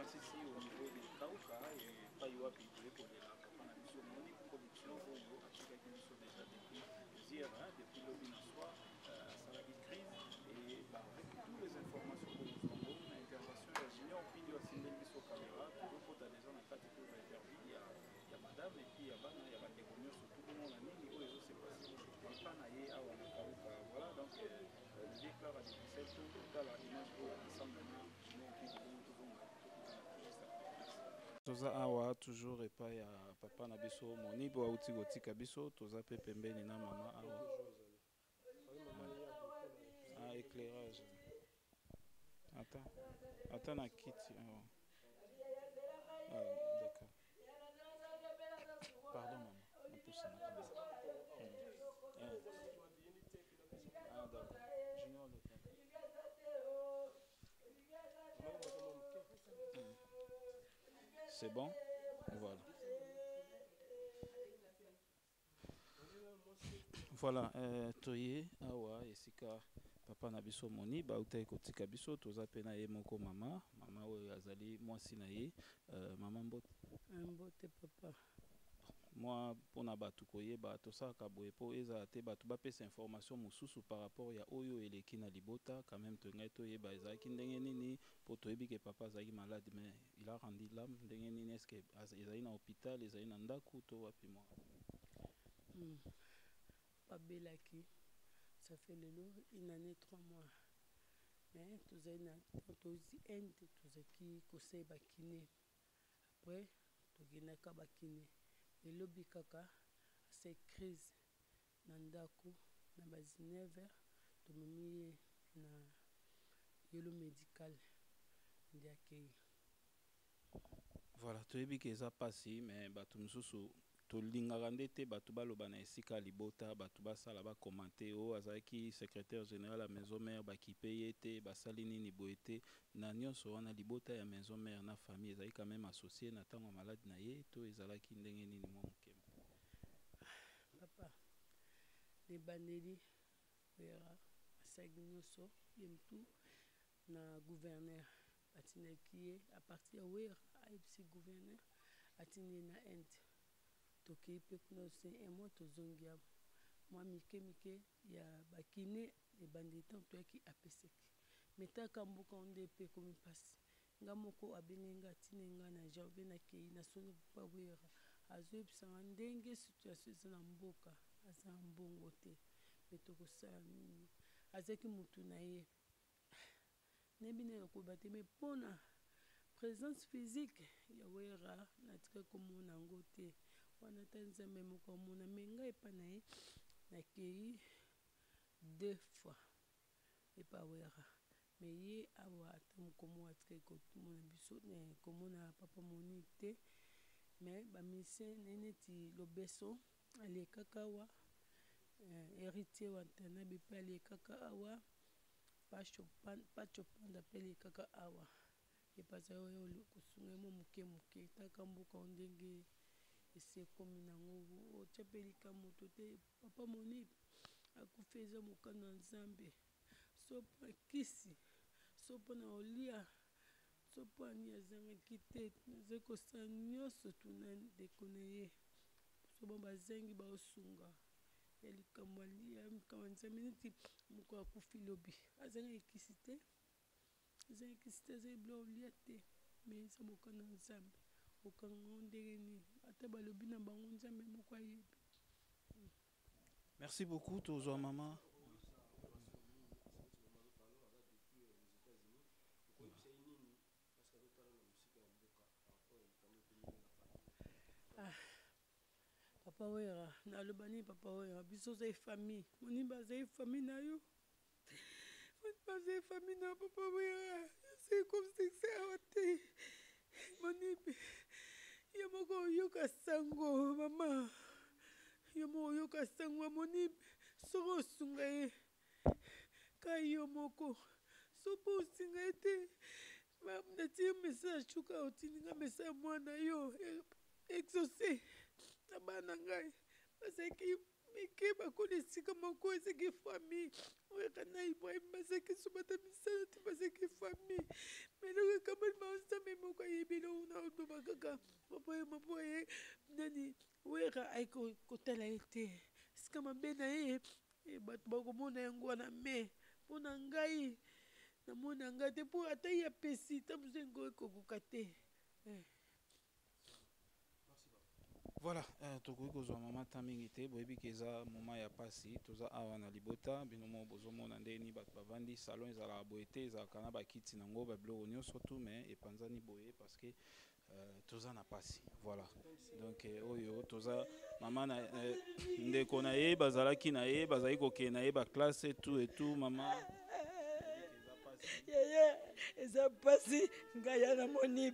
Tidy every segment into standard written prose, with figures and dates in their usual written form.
Masisi au niveau de Kauka et Payuapi pour les production oyo atikaki biso déjà depuis hier, depuis le soir, ça la crise et avec toutes les informations que nous avons, l'intervention de Junior Pindi wa Sindel biso caméra, tout le déjà na kati pour interview, il y a madame et puis il y a bana, il y a bandeko nyonso tout le monde a nini oyo c'est passé pas na ye awa na Kauka. Voilà donc le déclare à 17 total à image pour ensemble na Junior Pindi toza awa toujours epai ya papa na biso monibo auti kotika biso toza pe pembeni na mama awa éclairage attends na kiti awa d'accord pardon maman napusa na kama d'accord junior le c'est bon voilà. Voilà, toye awa esika papa na biso moni bautai kotika biso toza pe na ye moko mama oyo azali mwasi na ye mama mbote papa moi pona batu koyeba tosalaka boye po eza te batu bapesa information mosusu par rapport ya oyo eleki na libota quand même tongai toyeba ezalaki ndenge nini po toyebi ke papa azalaki malade mais il a rendu l'âme ndenge nini est-ce que ezali na hôpital ezali na ndako to wapi moi Babelaki, ça fait une année 3 mois. Mais tous les Inde, tous qui conseillent bakine. Après, tous les bakine. Et lobby kaka, c'est crise. Nandaku, na base 9h, tout le monde na yolo médical. Voilà, tu es bien que ça passe, mais batu mususu tolingaka nde te batu baloba na esika libota batu basala bakomante o azalaki secrétaire général ya maison mère bakipe ye te basali nini boye te na nyonso wana libota ya maison mère na famille ezalaki quand même associé na ntango malade na ye to ezalaki ndenge nini mwa mokema papa lebandeli wera asali nyonso ye mtu na gouverneur atinaki ye à partir ya wera ayebisi gouverneur atindi na Inde toki pe kuna se emo tozongi ya mwa mike ya bakine ebandi temps toyaki apeseki metaka mboka onde pe komi pasi nga moko abengenga atinenga na janvier nakei nasoni papa wera azoyebisanga ndenge situation eza na mboka aza mbongo te me tokosala nini azalaki mutu na ye neyebi nini nakoyeba te me mpona présence physique ya wera natika komona yango te wana ta nzambe moko amona me ngai epa na ye nakei 2 fois epa wera me ye awa ata mokomo atika komona biso komona papa moni te me bamisien neneti lobeso alekaka awa héritier watanabe mpe alekaka awa pachopanda mpe alekaka awa epaza oyo kosunga mo moke taka mboka ndenge esi ekomi nango otya mpe likambo moto te papa moni akufi eza mokano ya nzambe so mpo kisi so mpona olia so mpo ani azangaki te naza kosala nyonso tuna ndeko na ye so bo bazangi baosunga ya likambo alia likambo ya nzambe neti moko akufi lobi azangaki kisi te azali bilo olia te me eza mokano ya nzambe okanga ndenge nini ata balobi na bango nzambe moko ayebi. Merci beaucoup tozwa mama papa wera naloba nini papa wera biso ozali famille moni bazali famille na yo bazali famille na papa wera yosei komsekse awa te monibe yo moko oyoka sango mama yo moko oyoka sango monibe soko osunga ye ka yo moko sopo osinga ye te natie message cuka otindinga message mwana yo exaucé na bana ngai bazalaki mike bakoli esika moko ezaki famille wekana Ibrahim baseke subata misala te baseke famille mais le kamel ma nsame moko yebile una oto bakaka papa mapo ye nani weka ay ko tala ete sika mabe na ye bato bakomona yango wana me mpona ngai namona ngai te mpo ata ye apesi ta mosengo ekokoka te. Voilà, tokoki kozwa mama ta mingi te boyebi ke eza moma ya pasi toza awa na libota bino mo bozomona ndeni bato bavandi salon ezalaka boye te ezalaka na bakiti nango babiloko nyonso tu mais epanzani boye parce que toza na pasi voilà donc oyo toza mama na ndeko na ye bazalaki na ye bazali kokende na ye baklasse et tout mama yeye eza pasi ngai ya namoni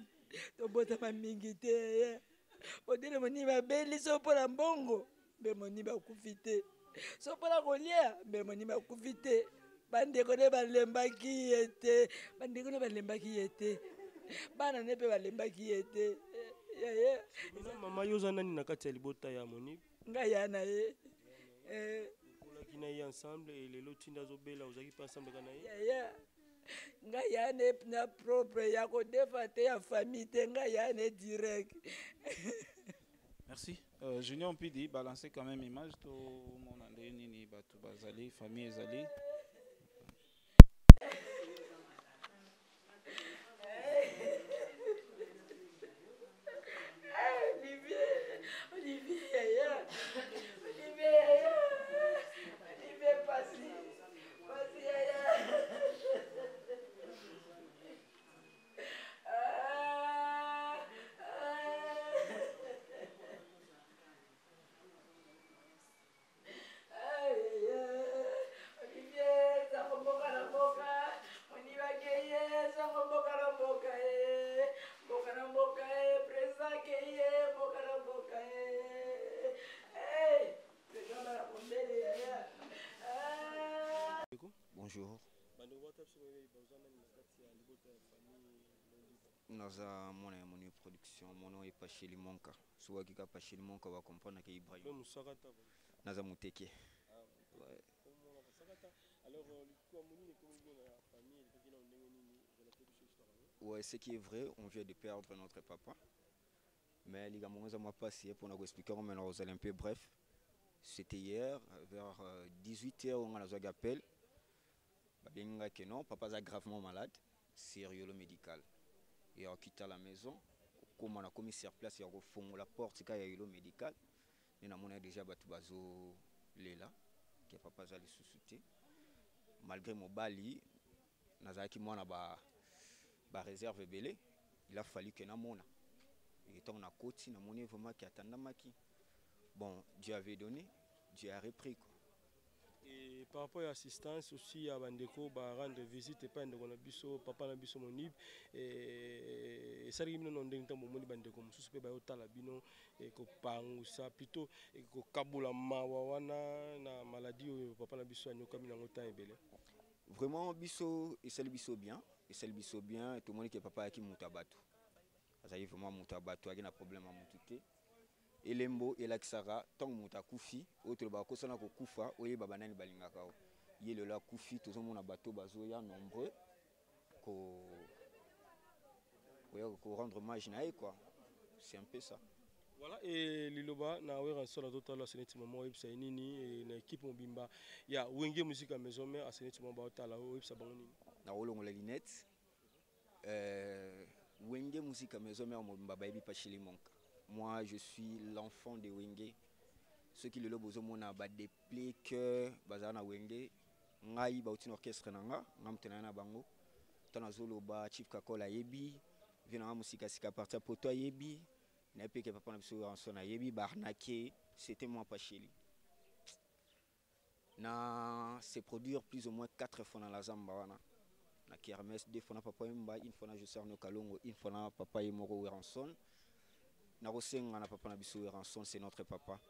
tobotama mingi te yeye odele moni babeli so mpona mbongo mpe moni bakufi te so mpona kolia mpe moni bakufi te bandeko nde balembaki ye te bandeko nde balembaki ye te bana nde mpe balembaki ye te yeye mama yo oza nani na kati ya libota ya Monib ngai ya na ye okolaki na ye ensemble elelo ntinda azobela ozalaki mpe ensemble ka na ye yeye ngai ya ne na propre ya kodefa te ya famille te ngai ya ne direct. Merci. Junior Mpidi, balancer quand même image to mon andé nini batu bazali famille ezali. Bonjour. Naza mon production, mon nom est Pacheli Monka. Soit qui a Pacheli Monka va comprendre que Ibrahim. Naza Mouteke. Ouais, ce qui est vrai, on vient de perdre notre papa. Mais les gars, moi, m'a passé pour nous expliquer comment on est un peu bref. C'était hier, vers 18h, on a un appel. Que non, papa est gravement malade, sérieux le médical. Et on quitte la maison, comme on a commis sur place, il y a au fond la porte, il y a eu le médical. Nous avons déjà battu bazo là, que papa a suscité. Malgré mon bali, nous avons ba réserve belé, il a fallu que nous mona. Et étant on a côté, nous avons vraiment qui attendait maki. Bon, Dieu avait donné, Dieu a repris quoi. Et par rapport à l'assistance aussi à Bandeko, bah rendre visite et pas de biso, papa na biso Monib et ça qui nous donne temps Monib Bandeko, nous souhaitons bah autant la bino et que pangu ça plutôt et que kabula mawana na maladie papa na biso anyo comme na autant et belé. Vraiment biso et celle biso bien et tout le monde qui est papa qui mutabatu. Ça y est vraiment mutabatu, il y a un problème à mututé. Elembo elaksara tant muta kufi autre ba kosana ko kufa oye baba nani balingaka o yele la kufi tout le monde na bateau bazo ya nombreux ko rendre hommage nae quoi, c'est un peu ça. Voilà, et Liloba na wera sona total aseneti mama websa nini et na équipe mobimba ya wenge musique à maison mais aseneti mama otala websa bango nini na olongo la linette wenge musique à maison mais mobimba baby Pacheli Monka. Moi, je suis l'enfant de Wenge. Ceux qui le lobozo mona ba déplé que bazana Wenge, ngai ba outin orchestre nanga, ngam tenana bango. Tana zolo ba Chief Kakola yebi, vina musique sika partir poto yebi, na pe que papa na biso en sona yebi barnaqué, c'était moi Pacheli. Na se produire plus ou moins 4 fois dans la Zamba wana. Na kermesse 2 fois na papa yemba, une fois na je sers no kalongo, une fois na papa yemoro Weranson. Na papa na biso rançon c'est notre papa.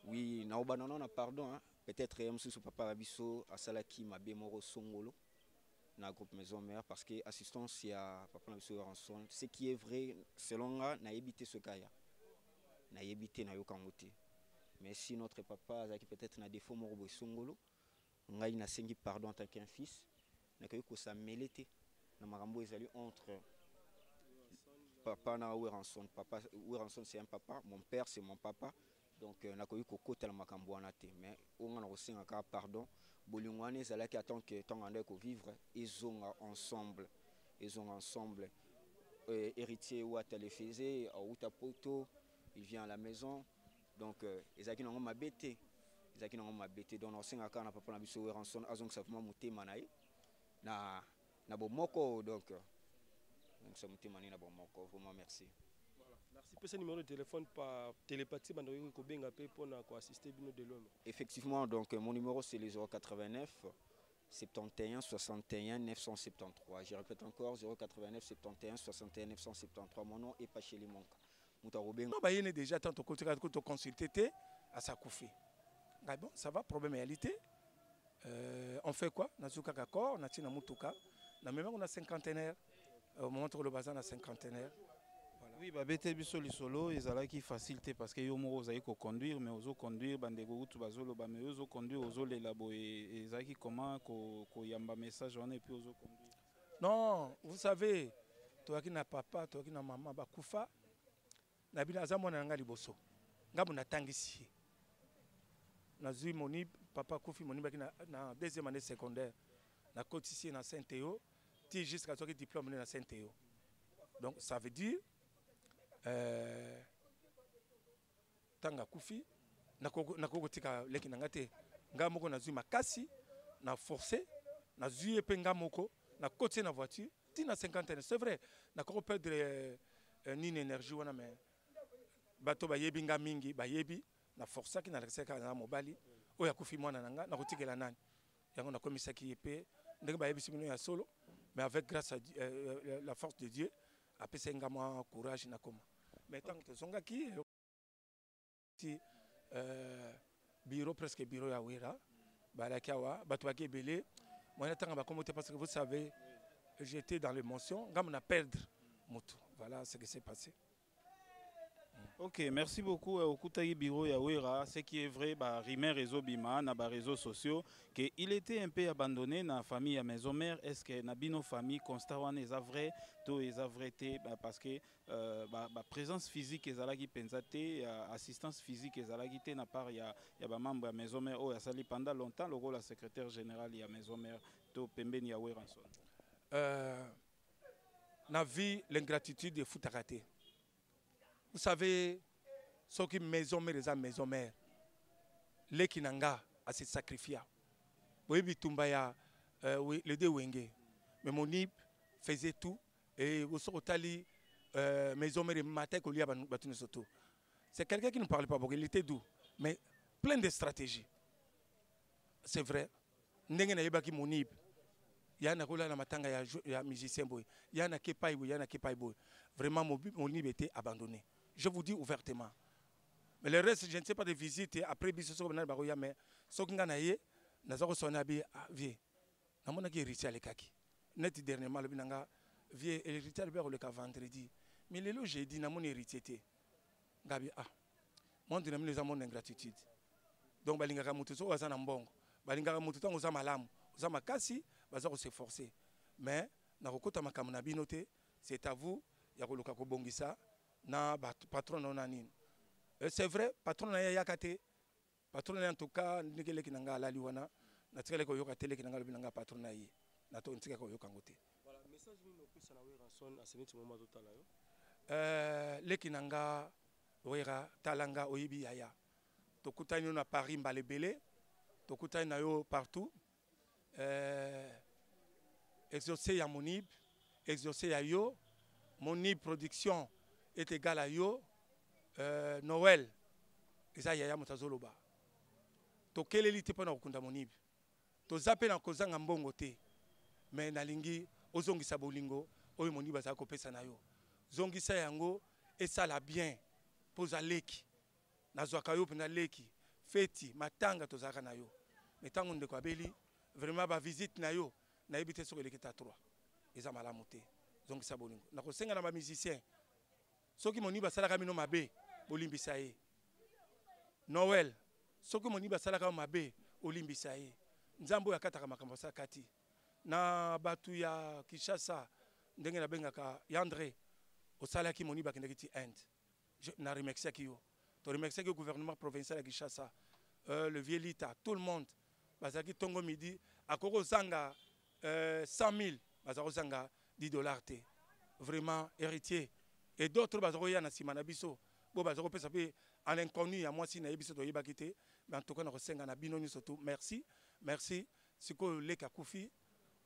Oui, na obanana na pardon hein. Peut-être monsieur papa biso asalaki mabe moro songolo na groupe maison mère parce que assistance ya papa na biso rançon ce qui est vrai selon nga na éviter ce cas ya. Na éviter na yokangote. Mais si notre papa azaki peut-être na défaut moro bo songolo ngai nasengi pardon en tant qu'un fils nakoki kosamele te na makambo ezali entre papa na Weranson. Papa Weranson c'est un papa, mon père c'est mon papa, donc nakoki kokota na makambo wana te, mais onga na kosenga ka pardon bolingo wana ezalaki attend que tant ande ko vivre ezonga ensemble, héritier ou atale faisait ou poto il vient à la maison, donc ezaki nango mabete, donc nasenga ka na papa na biso Weranson azong sa vraiment motema na ye na bomoko, donc ça me témoigne na bomoko, vraiment merci. Merci pour ce numéro de téléphone par télépathie pour assister bino de l'homme. Effectivement, donc mon numéro c'est le 089 71 61 973. Je répète encore 089 71 61 973. Mon nom est Pacheli Monka. Non, bah il est déjà tant que consulté à sa couffe. Bon, ça va, problème réalité. On fait quoi? Nazuka Kakor, Natina Mutuka. On a cinquantenaire. Au moment où le bazar a cinquantenaire. Oui, bah bete biso lisolo ezalaki facilité parce que yo moko ozali ko conduire mais ozo conduire bandeko kutu bazolo ba mais ozo conduire ozo lelabo et ezalaki comment ko yamba message on et puis ozo conduire. Non, vous savez, toi qui na papa, toi qui na maman ba kufa na bina zamona nga liboso. Ngabu na tangisi. Na zui moni papa kufi moni ba na deuxième année secondaire. Na cotisé na Saint-Théo, ti jusqu'à ce que diplôme na Saint-Théo. Donc ça veut dire tanga kufi nakoko tika leki nangate nga moko na zui makasi na forcé na zui pe nga moko na côté na voiture tina 50 ans c'est vrai nakoko perdre ni énergie wana mais bato ba yebi nga mingi ba yebi na força ki na leseka na mobali oya kufi mwana nanga na kotikela nani yango na komisaki epé ndenge ba yebi simino ya solo mais avec grâce à la force de Dieu après c'est nga moi courage na koma. Mais tant que zonga qui bureau presque bureau ya Wera balakawa batwaki belé moi natanga ba commenter parce que vous savez j'étais dans l'émotion ngam na perdre moto, voilà ce qui s'est passé. Ok, merci beaucoup au Koutaï Biro Yawera. Ce qui est vrai, bah, Rimer réseau Bima, na ba réseaux sociaux, qu'il était un peu abandonné dans la famille à maison mère. Est-ce que Nabino famille constat wan est vrai, tout est vrai parce que présence physique est alagi pensate, assistance physique est alagi na part il y a ba membre à maison mère oh ya sali pendant longtemps le rôle la secrétaire générale il y a maison mère to pembeni ya Weranson. Na vie l'ingratitude de Futakate. Vous savez, ce qui maison mère, les Kinanga a se sacrifié. Oui, Bitumbaya, les deux Wenge. Mais mon IB faisait tout. Et au Sotali, maison mère, matin qu'on lui a battu soto. C'est quelqu'un qui ne parlait pas beaucoup, il était doux. Mais plein de stratégies. C'est vrai. N'engena yebaki mon IB. Il y a un rôle à la matanga, il y a un musicien boy. Il y a un kepai boy, il y a un kepai boy. Vraiment, mon IB était abandonné. Je vous dis ouvertement. Mais le reste, je ne sais pas de visite. Après, je suis allé à mais ce que je suis allé sonabi vie. Je suis allé héritier à l'écaki. Net dernièrement, le binanga vie héritier à le vendredi. Mais le jeudi, je suis héritier. Gabi moi je suis mon ingratitude. Donc balinga mutu so wazana mbongo. Balinga mutu tango za malamu, za makasi, baza ko s'efforcer. Mais na kokota makamu na binote, c'est à vous ya koluka ko bongisa. Na patron na nini. C'est vrai, patron na yakate. Patron en tout cas, nikele kinanga la liwana. Na tikele ko yoka tele kinanga binanga patron na yi. Na to ntika ko yoka ngote. Voilà, message ni no pesa na Weranson a seniti moment total yo. Le kinanga Wera talanga oyibi yaya. To kutani na Paris mbalebele. To kutani na yo partout. Exaucé ya monib, exaucé ya yo. Monib production est égal à yo Noël eza yaya mutazoloba to keleli te pona kokunda monibi to zape na kozanga mbongo te mais nalingi ozongisa bolingo oyo moniba za kopesa na yo zongisa yango esala bien poza leki nazwaka yo pena leki feti matanga tozaka na yo mais tango ndeko abeli vraiment ba visite na yo na yebite soko lekita 3 eza malamu te zongisa bolingo na kosenga na ba musicien soki moni basalaka mino mabe bolimbisa ye Noël soki moni basalaka mabe olimbisa ye nzambe oyo akataka makambo asa kati na bato ya Kinshasa ndenge na bengaka Yandre osalaki moni bakendeki ti Inde na remerciaki yo to remerciaki le gouvernement provincial ya Kinshasa le vieux Lita tout le monde bazaki tongo midi akoko zanga 100 000 bazako zanga $10 te vraiment héritier et d'autres bazako ya na sima na biso bo bazako pesa pe en inconnu ya mwasi na yebiso to yebaki te mais en tout cas na kosenga na bino nyonso tout merci siko leka kufi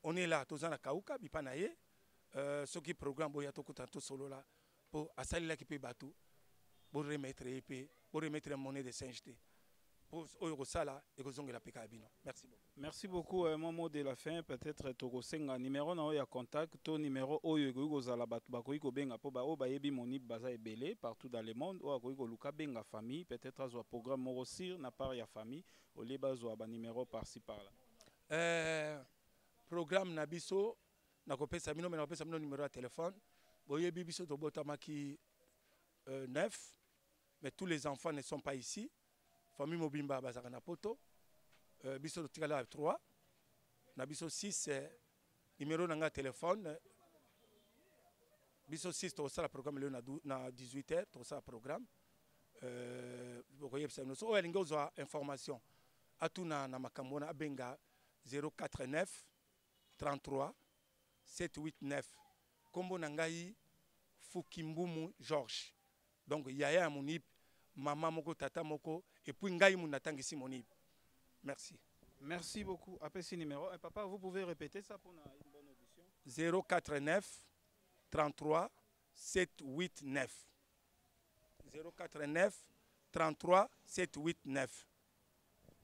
on est là tozana kauka bipa na ye soki programme boya tokuta to solo là pour asalila ki pe batou pour remettre épée pour remettre monnaie de singe te pour oyo sala et kozongela peka bino merci beaucoup. Merci beaucoup. Mon mot de la fin, peut-être Togosenga numéro na ya contact, ton numéro oyo kozala batu bakoyi ko benga po ba o ba yebi moni baza ebele partout dans le monde o akoyi ko luka benga famille, peut-être azo programme moko sir na part ya famille, o le bazo ba numéro par-ci par-là. Programme na biso na kopesa bino mais na kopesa bino numéro de téléphone. Boyebi biso to botamaki 9 mais tous les enfants ne sont pas ici. Famille Mobimba bazaka na poto. Biso tikala 3 na biso 6 numéro nanga téléphone biso 6 to sala programme le na 18h to sala programme bokoye pesa no so o elingo zo information atuna na makambo na abenga 049 33 789 kombo na ngai Fukimbumu Georges donc yaya monip maman moko tata moko et puis ngai munatangisi monip. Merci. Merci beaucoup. Après ce numéro, papa, vous pouvez répéter ça pour une bonne audition. 049 33 789. 049 33 789.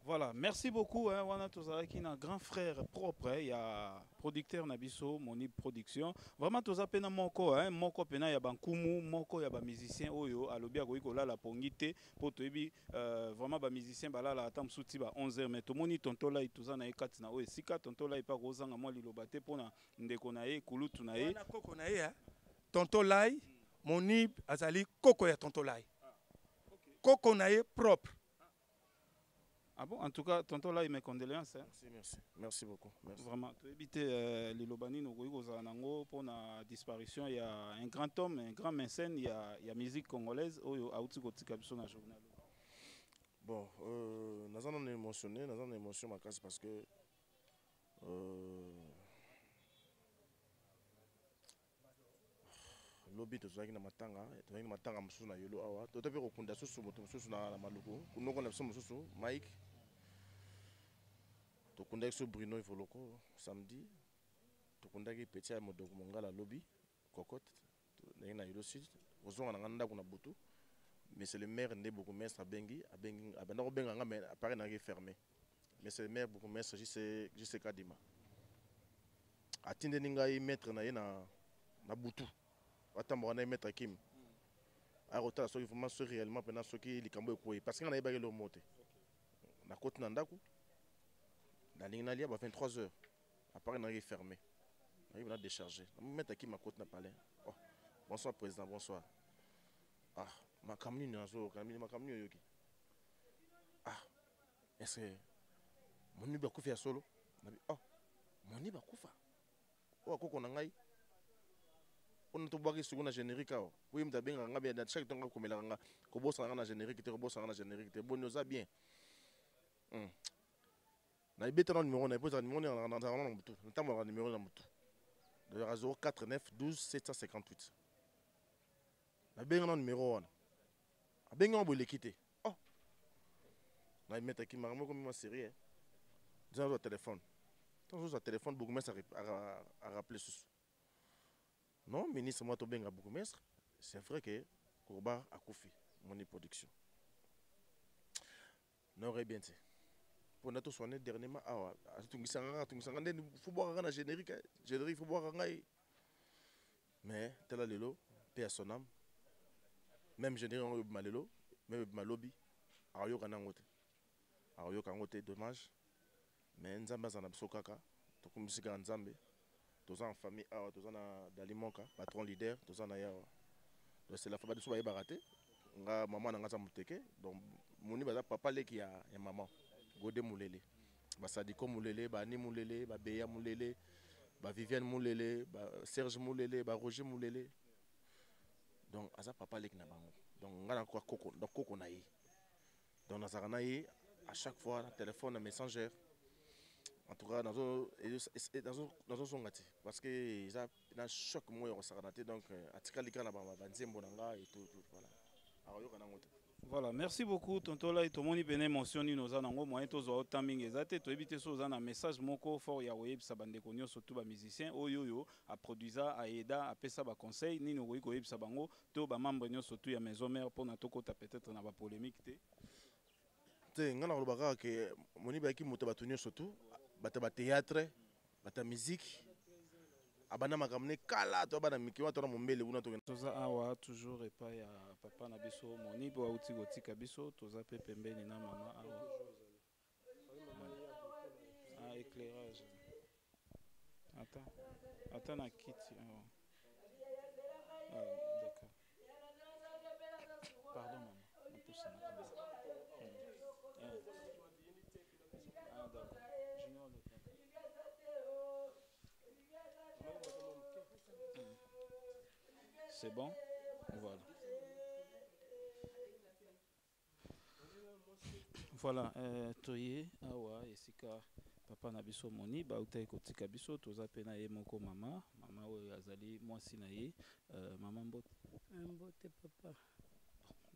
Voilà, merci beaucoup. On a tous avec un grand frère propre. Il y a producteur Nabiso, Moni Production. Vraiment, tous à peine moko, moko pena ya bankumu, moko ya ba musicien oyo, alobia goiko la pongite, pour tebi vraiment ba musicien bala la atam souti ba 11h mais to moni tonto la ituza na ekati na oyo sika tonto la ipa kozanga mo lilobate pona ndeko na ye kulutu na ye. Na koko na ye tonto lai Moni azali koko ya tonto lai. Koko na ye propre. Ah bon, en tout cas, tonton là, mes condoléances. Hein. Merci beaucoup. Merci. Vraiment, tu éviter les Lobani, pour la disparition. Il y a un grand homme, un grand mécène, il y a musique congolaise, journal. Bon, nous sommes émotionnés, nous sommes émotion parce que lobby tozalaki na matanga mosusu na yolo awa totope kokunda susu moto mosusu na maluku kunoko na biso mosusu Mike tokundaki so Bruno Ivoloko samedi tokundaki Petit ya modoko mongala lobby cocotte na yolo sud ozonga na ndako na butu mais c'est le maire ndé beaucoup mestre abengi abenda ko benga nga mais appareil na fermé mais c'est le maire beaucoup mestre JC Kadima atinde ninga maître na ye na butu attends na mettre Kim a rota so vraiment so réellement pendant ce qui likambo ekoyi parce que na yebaki lo mote na côté na ndako na ligne na lia ba 23h après na fermé na a décharger na mettre Kim à côté na palais. Oh bonsoir président bonsoir ah ma kamni na so ma kamni yoki ah est-ce que moni ba kufa solo na bi oh moni ba kufa o akoko na ngai on to baki suguna générique awo oui mta benga nga bien chaque temps ko melanga ko bossa nga na générique te ko bossa nga na générique te bon nous a bien na ibeta na numéro na ibeta numéro na mutu ntambo na numéro na mutu de 049 12 758 na benga na numéro wana abenga bo lekite oh na imeta ki maramo comme ma série dans le téléphone ton sur téléphone beaucoup mais à rappeler sous. Non, ministre moi Tobenga beaucoup mestre, c'est vrai que Kourba a Koufi, mon production. N'aurait bien été. Pour notre soigner dernièrement, ah, tu faut boire un générique, il faut boire un aïe. Mais tel est le paix à son âme. Même générique malelo, même malobi, ayo kanangote. Ayo kanangote dommage. Mais nzamba zana bisokaka, to kumisika nzambe. Tous en famille, tous en Dalimonka, patron leader, tous en ailleurs. Donc c'est la famille de Soubaï Baraté. Maman n'a pas de donc mon papa qui a maman, Godé Moulele. Sadiko Moulele, Ani Moulele, Béa Moulele, Viviane Moulele, Serge Moulele, Roger Moulele. Donc, Aza papa lek na bango. Donc, on a quoi Coco, donc Coco naï. Donc, Nazaranaï, à chaque fois, téléphone, messenger. En tout cas, dans un son gâté. Parce que il y a un choc, moi, on s'est raté. Donc, à Tika Lika, na bamba, Banzem Bonanga et tout, voilà. Voilà, merci beaucoup. Tonton là, tout le monde est mentionné nos anango moyen tous au timing exact. Tu éviter ça un message moko fort ya web ça bande konyo surtout ba musicien oyoyo a produisa a aida a pesa ba conseil ni no ko web ça bango to ba membre nyo surtout ya maison mère pour na toko ta peut-être na ba polémique té. Te ngana ko baka ke moni ba ki moto ba tunyo surtout ba théâtre ba musique abana makamne kala to bana mikiwa to na mombele una to toza awa toujours et pas ya papa na biso moni bo uti gotika biso toza pe pembeni na mama awa éclairage attends na kiti awa d'accord pardon maman on pousse na d'accord junior le c'est bon? Voilà. Voilà, toye awa esika papa na biso moni ba utai kotika biso toza pena ye moko mama oyo azali mwasi na ye mama mbote papa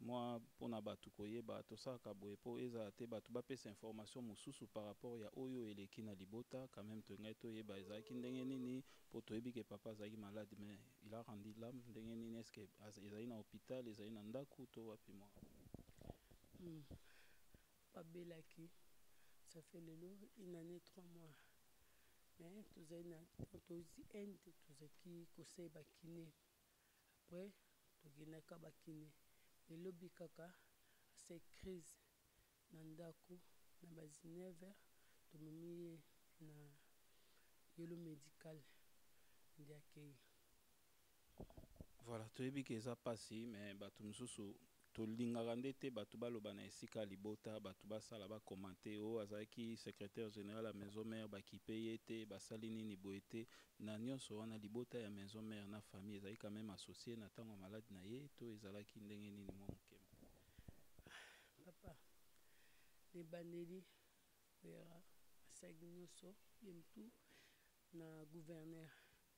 moi pona batu koyeba tosaka boye po eza te batu bapesa information mosusu par rapport ya oyo eleki na libota quand même to ngai toyeba ezalaki ndenge nini po toyebi ke papa azalaki malade mais il a rendu l'âme ndenge nini est-ce que ezali na hôpital ezali na ndako to wapi moi babelaki ça fait une année 3 mois mais tozali na tozi inde tozaki kosai bakine après togendaka bakine elobi kaka c'est crise na ndako na ba 19h tomemi ye na yolo médical ndi akei. Voilà toyebi ke eza pasi mais bato mosusu tolingaka nde te bato baloba na esika libota bato basala bakomante oyo azalaki secrétaire général ya maison mère bakipe ye te basali nini boye te na nyonso wana libota ya maison mère na famille ezalaki quand même associé na ntango malade na ye to ezalaki ndenge nini mwa mokema papa lebandeli oyera asali nyonso ye mtu na gouverneur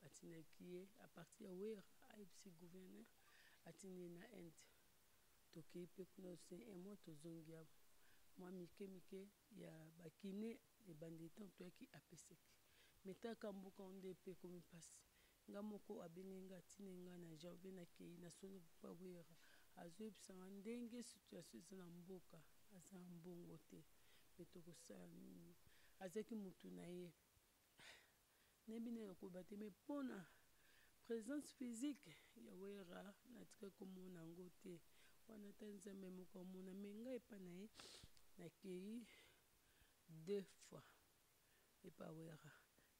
atinaki ye a partir ya wera ayebisi gouverneur atindi ye na inde tokei mpe kuna osi emo tozongi awa mwa mike ya bakine ebandeli ntango toyaki apeseki metaka mboka onde mpe ekomi mpasi nga moko abengi nga atindi nga na jardin nakei nasoni papa wera azoyebisanga ndenge situation eza na mboka aza na mbongo te mpe tokosala nini azalaki motu na ye nayebi nini nakoyeba te me mpona présence physique ya wera natika komona yango te wana ata nzambe moko amona me ngai epa na ye nakei 2 fois epa wera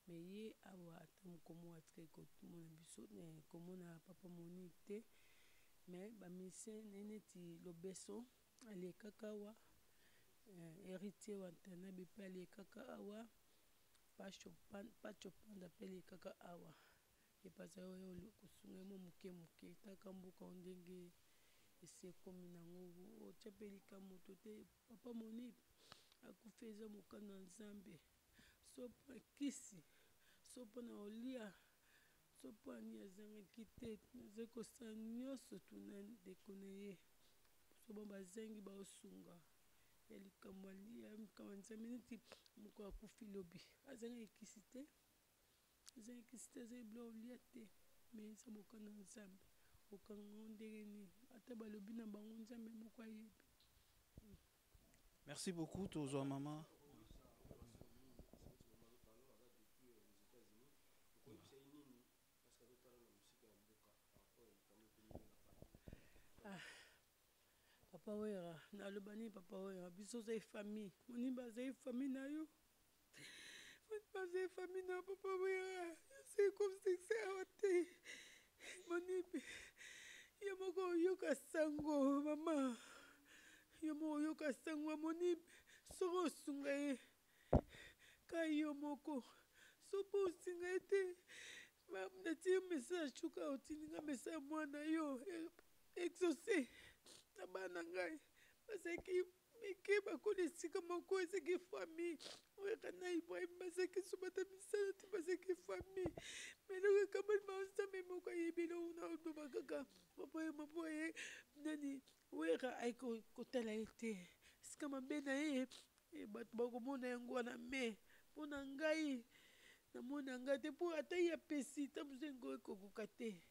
me ye awa ata mokomo atikaki komona biso komona papa moni te me bamisien ne neti lobeso alekaka awa héritier watanabe mpe alekaka awa pachopanda mpe alekaka awa epaza oyo kosunga mo moke taka mboka ndenge esi ekomi nango otya mpe likambo to te papa moni akufi eza mokano ya nzambe so mpo akisi so mpo na olia so mpo ani azangaki te nazali kosala nyonso tuna ndeko na ye so bo bazangi baosunga ya likambo alia likambo ya nzambe neti moko akufi lobi azangi ekisi te azali bila olia te me eza mokano ya nzambe okangango ndenge nini ata balobi na bango nzambe moko ayebi. Merci beaucoup tozwa mama papa wera naloba nini papa wera biso ozali famille moni bazali famille na yo bazali famille na papa wera c'est comme ça awa te moni yo moko oyoka sango mama yo moko oyoka sango moni soko osunga ye kayo moko sopo osinga ete natie message chuka otininga message mwana yo exaucé na bana ngai basaki mike bakoli esika moko ezaki famille oyaka na Ibrahim basaki sobata misala te basaki famille meloko ekamani baosame moko ayebile una oloba kaka mapoye nani wera ayekotala ye te esika mabe na ye bato bakomona yango wana me mpo na ngai namona ngai te mpo ata ye apesi ta mosu yango ekokoka te.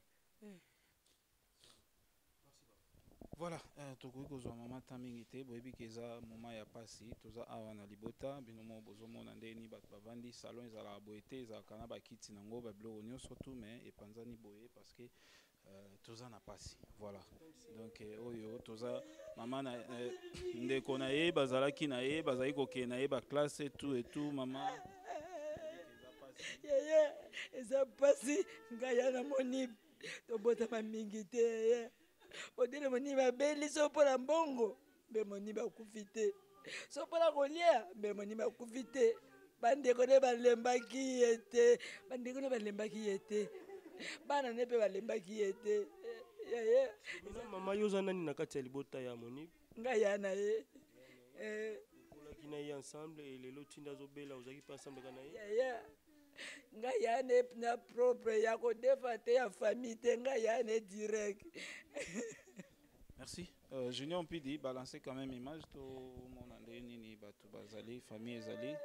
Voilà, tokoki kozwa mama ta mingi te boyebi ke eza moma ya pasi toza awa na libota bino mo bozomona ndeni bato bavandi salon ezalaka boye te ezalaka na bakiti nango babiloko nyonso tu me epanzani boye parce que toza na pasi voilà donc oyo toza mama na ndeko na ye bazalaki na ye bazali kokende na ye baklasse et tout mama yeye eza pasi ngai ya na moni tobotama mingi te yeye odele moni babeli so mpona mbongo mpe moni bakufi te so mpona kolia mpe moni bakufi te bandeko ne balembaki ye te bandeko ne balembaki ye te bana ne mpe balembaki ye te yeye mama yo oza nani na kati ya libota ya moni ngai ya na ye okolaki na ye ensemble elelo ntinda azobela ozalaki mpe ensemble ka na ye yeye ngai ya ne na propre ya kodefa te ya famille te ngai ya ne direct. Merci. Junior Mpidi, balancer quand même image to mon andeni ni batu bazali famille ezali.